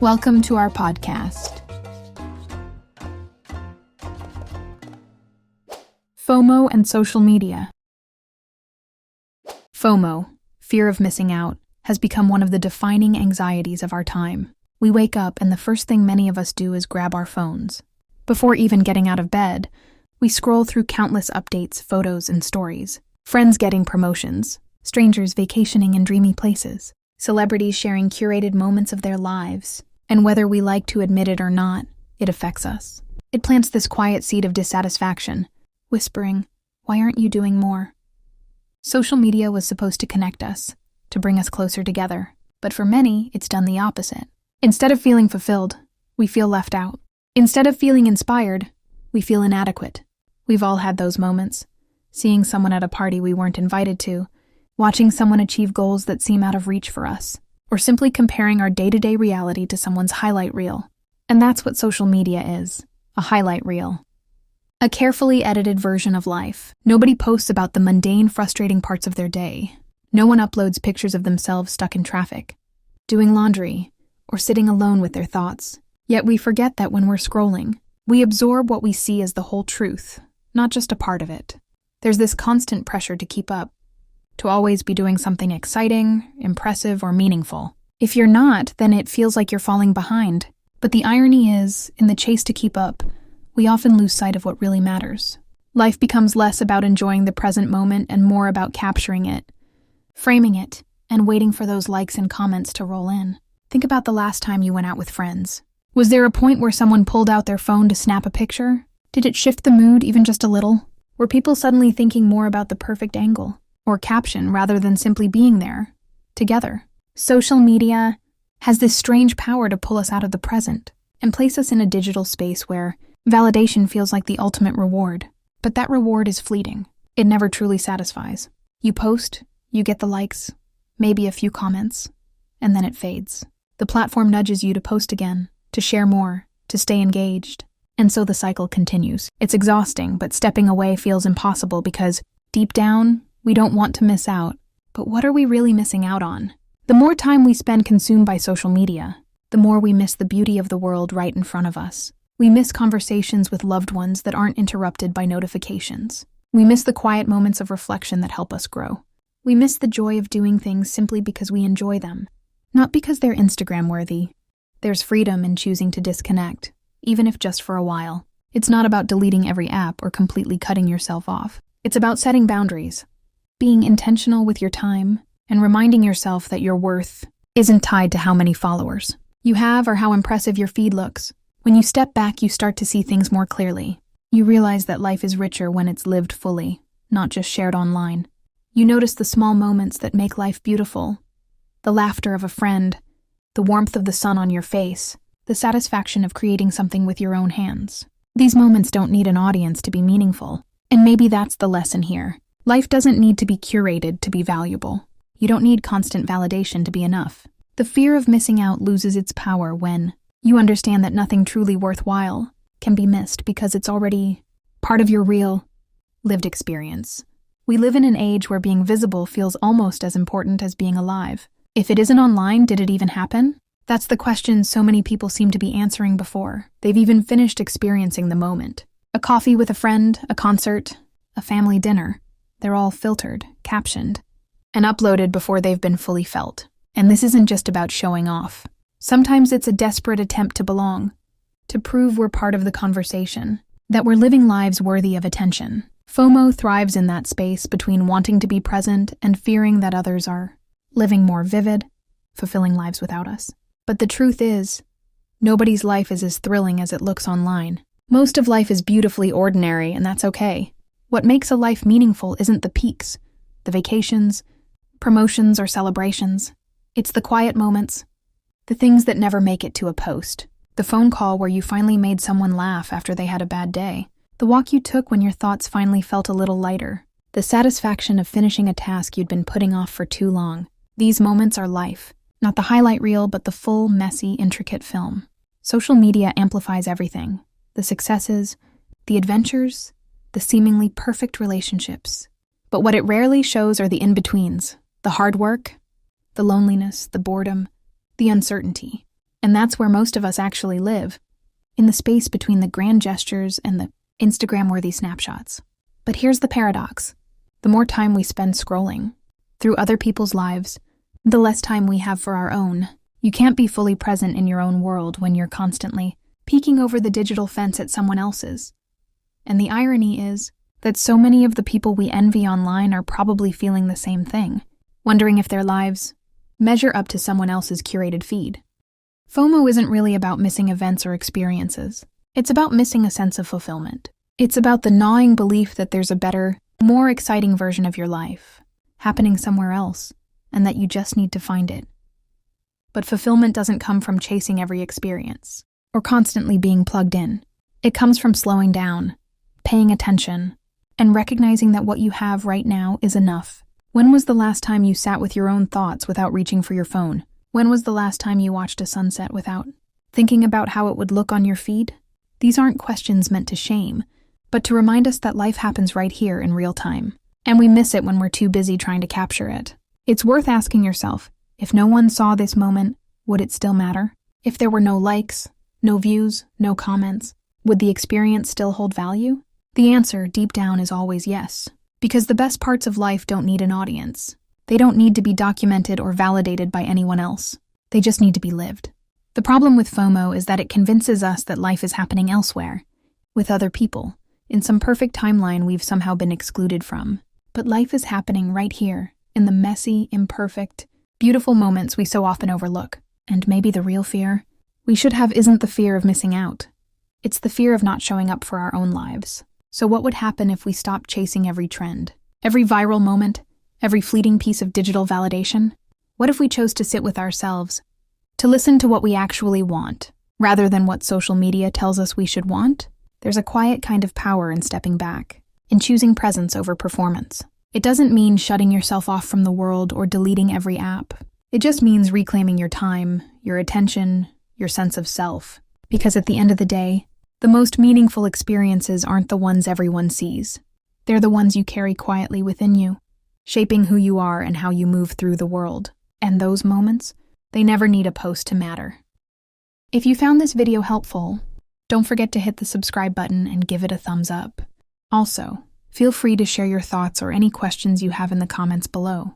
Welcome to our podcast. FOMO and social media. FOMO, fear of missing out, has become one of the defining anxieties of our time. We wake up and the first thing many of us do is grab our phones. Before even getting out of bed, we scroll through countless updates, photos, and stories. Friends getting promotions, strangers vacationing in dreamy places, celebrities sharing curated moments of their lives. And whether we like to admit it or not, it affects us. It plants this quiet seed of dissatisfaction, whispering, "Why aren't you doing more?" Social media was supposed to connect us, to bring us closer together. But for many, it's done the opposite. Instead of feeling fulfilled, we feel left out. Instead of feeling inspired, we feel inadequate. We've all had those moments. Seeing someone at a party we weren't invited to, watching someone achieve goals that seem out of reach for us, or simply comparing our day-to-day reality to someone's highlight reel. And that's what social media is, a highlight reel. A carefully edited version of life. Nobody posts about the mundane, frustrating parts of their day. No one uploads pictures of themselves stuck in traffic, doing laundry, or sitting alone with their thoughts. Yet we forget that when we're scrolling, we absorb what we see as the whole truth, not just a part of it. There's this constant pressure to keep up, to always be doing something exciting, impressive, or meaningful. If you're not, then it feels like you're falling behind. But the irony is, in the chase to keep up, we often lose sight of what really matters. Life becomes less about enjoying the present moment and more about capturing it, framing it, and waiting for those likes and comments to roll in. Think about the last time you went out with friends. Was there a point where someone pulled out their phone to snap a picture? Did it shift the mood even just a little? Were people suddenly thinking more about the perfect angle or caption rather than simply being there, together? Social media has this strange power to pull us out of the present and place us in a digital space where validation feels like the ultimate reward. But that reward is fleeting. It never truly satisfies. You post, you get the likes, maybe a few comments, and then it fades. The platform nudges you to post again, to share more, to stay engaged. And so the cycle continues. It's exhausting, but stepping away feels impossible because, deep down, we don't want to miss out. But what are we really missing out on? The more time we spend consumed by social media, the more we miss the beauty of the world right in front of us. We miss conversations with loved ones that aren't interrupted by notifications. We miss the quiet moments of reflection that help us grow. We miss the joy of doing things simply because we enjoy them, not because they're Instagram-worthy. There's freedom in choosing to disconnect, even if just for a while. It's not about deleting every app or completely cutting yourself off. It's about setting boundaries, being intentional with your time, and reminding yourself that your worth isn't tied to how many followers you have or how impressive your feed looks. When you step back, you start to see things more clearly. You realize that life is richer when it's lived fully, not just shared online. You notice the small moments that make life beautiful. The laughter of a friend, the warmth of the sun on your face, the satisfaction of creating something with your own hands. These moments don't need an audience to be meaningful. And maybe that's the lesson here. Life doesn't need to be curated to be valuable. You don't need constant validation to be enough. The fear of missing out loses its power when you understand that nothing truly worthwhile can be missed because it's already part of your real, lived experience. We live in an age where being visible feels almost as important as being alive. If it isn't online, did it even happen? That's the question so many people seem to be answering before they've even finished experiencing the moment. A coffee with a friend, a concert, a family dinner. They're all filtered, captioned, and uploaded before they've been fully felt. And this isn't just about showing off. Sometimes it's a desperate attempt to belong, to prove we're part of the conversation, that we're living lives worthy of attention. FOMO thrives in that space between wanting to be present and fearing that others are living more vivid, fulfilling lives without us. But the truth is, nobody's life is as thrilling as it looks online. Most of life is beautifully ordinary, and that's okay. What makes a life meaningful isn't the peaks, the vacations, promotions, or celebrations. It's the quiet moments, the things that never make it to a post. The phone call where you finally made someone laugh after they had a bad day. The walk you took when your thoughts finally felt a little lighter. The satisfaction of finishing a task you'd been putting off for too long. These moments are life. Not the highlight reel, but the full, messy, intricate film. Social media amplifies everything. The successes, the adventures, the seemingly perfect relationships. But what it rarely shows are the in-betweens, the hard work, the loneliness, the boredom, the uncertainty. And that's where most of us actually live, in the space between the grand gestures and the Instagram-worthy snapshots. But here's the paradox. The more time we spend scrolling through other people's lives, the less time we have for our own. You can't be fully present in your own world when you're constantly peeking over the digital fence at someone else's. And the irony is that so many of the people we envy online are probably feeling the same thing, wondering if their lives measure up to someone else's curated feed. FOMO isn't really about missing events or experiences. It's about missing a sense of fulfillment. It's about the gnawing belief that there's a better, more exciting version of your life happening somewhere else, and that you just need to find it. But fulfillment doesn't come from chasing every experience or constantly being plugged in. It comes from slowing down, paying attention, and recognizing that what you have right now is enough. When was the last time you sat with your own thoughts without reaching for your phone? When was the last time you watched a sunset without thinking about how it would look on your feed? These aren't questions meant to shame, but to remind us that life happens right here in real time, and we miss it when we're too busy trying to capture it. It's worth asking yourself, if no one saw this moment, would it still matter? If there were no likes, no views, no comments, would the experience still hold value? The answer, deep down, is always yes, because the best parts of life don't need an audience. They don't need to be documented or validated by anyone else. They just need to be lived. The problem with FOMO is that it convinces us that life is happening elsewhere, with other people, in some perfect timeline we've somehow been excluded from. But life is happening right here, in the messy, imperfect, beautiful moments we so often overlook. And maybe the real fear we should have isn't the fear of missing out. It's the fear of not showing up for our own lives. So what would happen if we stopped chasing every trend, every viral moment, every fleeting piece of digital validation? What if we chose to sit with ourselves, to listen to what we actually want, rather than what social media tells us we should want? There's a quiet kind of power in stepping back, in choosing presence over performance. It doesn't mean shutting yourself off from the world or deleting every app. It just means reclaiming your time, your attention, your sense of self. Because at the end of the day, the most meaningful experiences aren't the ones everyone sees. They're the ones you carry quietly within you, shaping who you are and how you move through the world. And those moments, they never need a post to matter. If you found this video helpful, don't forget to hit the subscribe button and give it a thumbs up. Also, feel free to share your thoughts or any questions you have in the comments below.